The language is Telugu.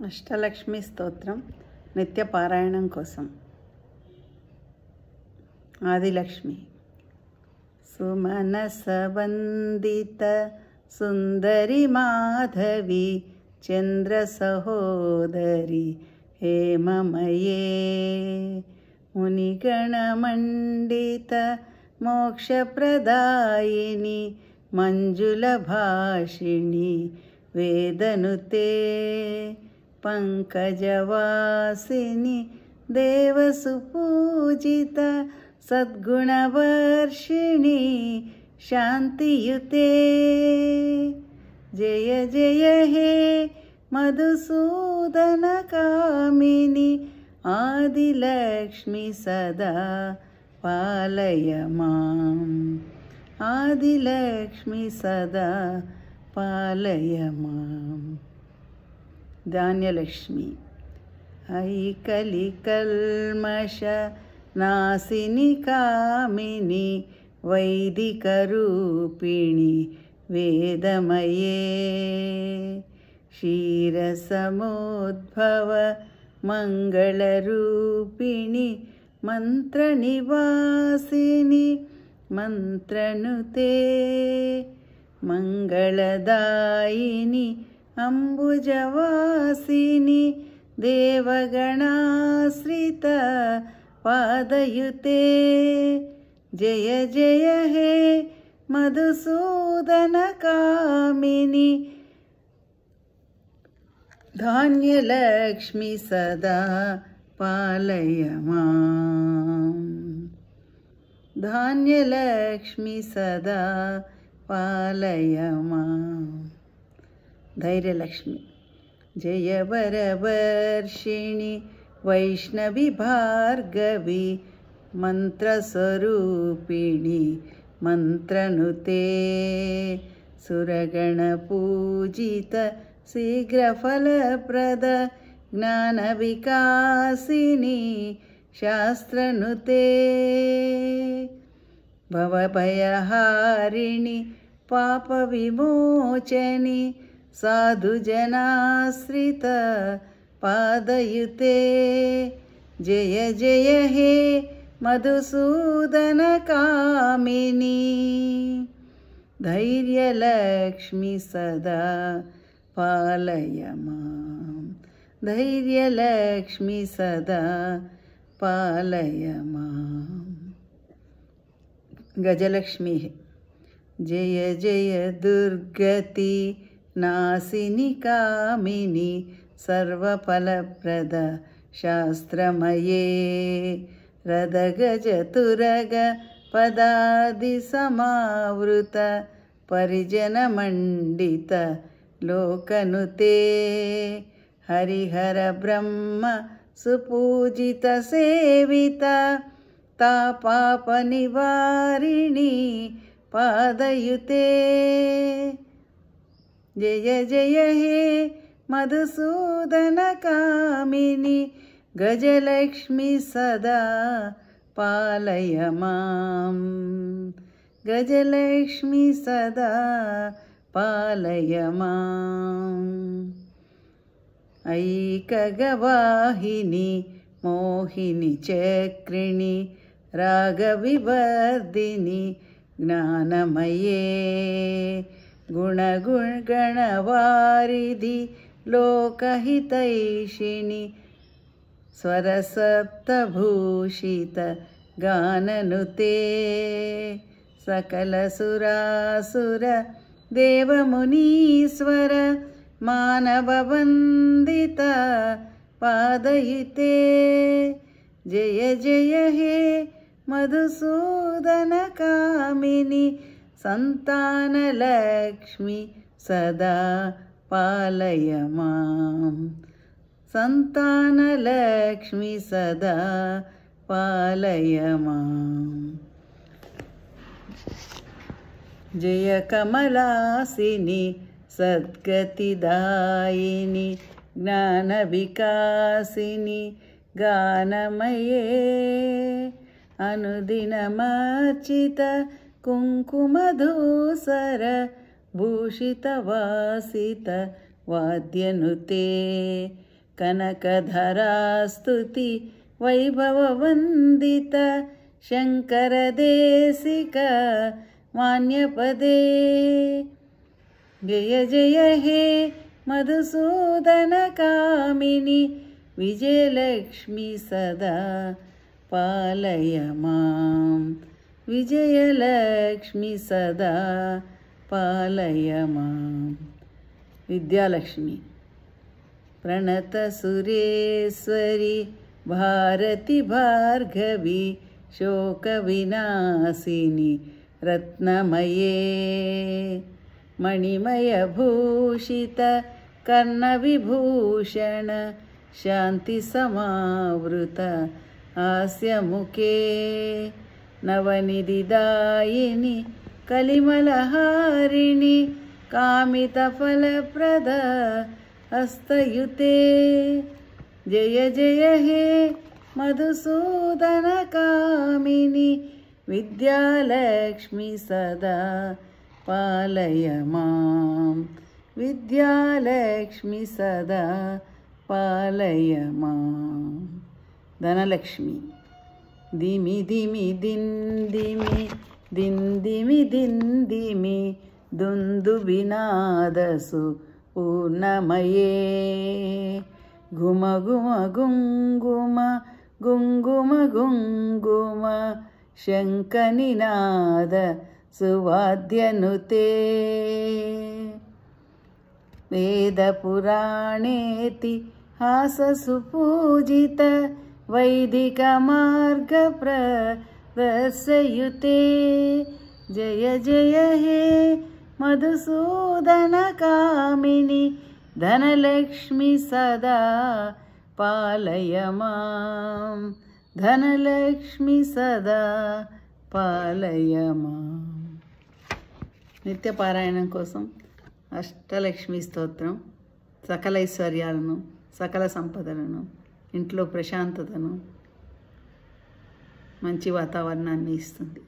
అష్టలక్ష్మి స్తోత్రం నిత్య పారాయణం కోసం. ఆదిలక్ష్మి. సుమనస వందిత సుందరి మాధవి చంద్ర సహోదరి హేమమయే మునిగణమండిత మోక్షప్రదాయిని మంజుల భాషిణి వేదనుతే పంకజవాసిని దేవసుపూజిత సద్గుణవర్షిణి శాంతియుతే జయ జయ హే మధుసూదన కామిని ఆదిలక్ష్మి సదా పాలయ మాం. ఆదిలక్ష్మి సదా పాలయ మాం. ధాన్యలక్ష్మి. ఐకలికల్మష నాశిని కామిని వైదిక రూపిణి వేదమయే క్షీరసమోద్భవ మంగళరూపిణి మంత్రనివాసిని మంత్రనుతే మంగళదాయిని అంబుజవాసిని దేవగణాశ్రిత పాదయుతే జయ జయ హే మధుసూదన కామిని ధాన్యలక్ష్మి సదా పాలయ మాం. ధాన్యలక్ష్మి సదా పాలయ మాం. ధైర్యలక్ష్మి. జయ వరవర్షిణి వైష్ణవి భార్గవి మంత్రస్వరూపిణి మంత్రనుతే సురగణపూజిత శీఘ్రఫలప్రద జ్ఞానవికాసిని శాస్త్రనుతే భవభయహారిణి పాపవిమోచని సాధుజనాశ్రిత పాదయుతే జయ జయ హే మధుసూదన కామిని ధైర్యలక్ష్మి సదా పాలయ మాం. ధైర్యలక్ష్మి సదా పాలయ మాం. గజలక్ష్మి. జయ జయ దుర్గతి నాశిని కామిని సర్వఫలప్రద శాస్త్రమయే రథగజతురగ పదాది సమావృత పరిజనమండిత లోకనుతే హరిహర బ్రహ్మ సుపూజిత సేవిత తాపాప నివారిణి పాదయుతే జయ జయ హే మధుసూదన కామిని గజలక్ష్మి సదా పాలయ మాం. గజలక్ష్మి సదా పాలయ మాం. ఐకగవాహిని మోహిని చక్రిణి రాగవివర్ధిని జ్ఞానమయే గుణగణవారిధి లోకహితైషిణి స్వరసప్తభూషిత గాననుతే సకలసురాసుర దేవమునీశ్వర మానవవందిత పాదయుతే జయ జయ హే మధుసూదన కామిని సంతానలక్ష్మి సదా పాలయ మాం. సంతానలక్ష్మి సదా పాలయ మాం. జయ కమలాసిని సద్గతిదాయిని జ్ఞానవికాసిని గానమయే అనుదినమర్చిత కనకధరాస్తుతి వైభవవందిత శంకరదేశిక మాన్యపదే జయ జయ హే మధుసూదన కామిని విజయలక్ష్మి సదా పాలయ మాం విజయలక్ష్మి సదా పాలయ మాం. విద్యాలక్ష్మి ప్రణత సురేశ్వరి భారతి భార్గవి శోక వినాశిని రత్నమయే మణిమయ భూషిత కర్ణ విభూషణ శాంతి సమావృత హాస్యముఖే నవనిధిదాయిని కలిమలహారిణి కామిత ఫలప్రద హస్తయుతే జయ జయ హే మధుసూదన కామిని విద్యాలక్ష్మి సదా పాలయ మాం విద్యాలక్ష్మి సదా పాలయ మాం. ధనలక్ష్మి దిమి దిమి దిందిమి దిందిమి దిందిమి దుందుబినాదసు పూర్ణమయే ఘుమ ఘుమ గుంగుమ గుంగుమ గుంగుమ శంఖనినాద సువాద్యనుతే వేద పురాణేతి హాససుపూజిత వైదిక మార్గ ప్రదర్శయుతే జయ జయ హే మధుసూదన కామిని ధనలక్ష్మి సదా పాలయ మాం ధనలక్ష్మి సదా పాలయ మాం. నిత్యపారాయణం కోసం అష్టలక్ష్మి స్తోత్రం సకల ఐశ్వర్యాలను సకల సంపదలను ఇంట్లో ప్రశాంతతను మంచి వాతావరణాన్ని ఇస్తుంది.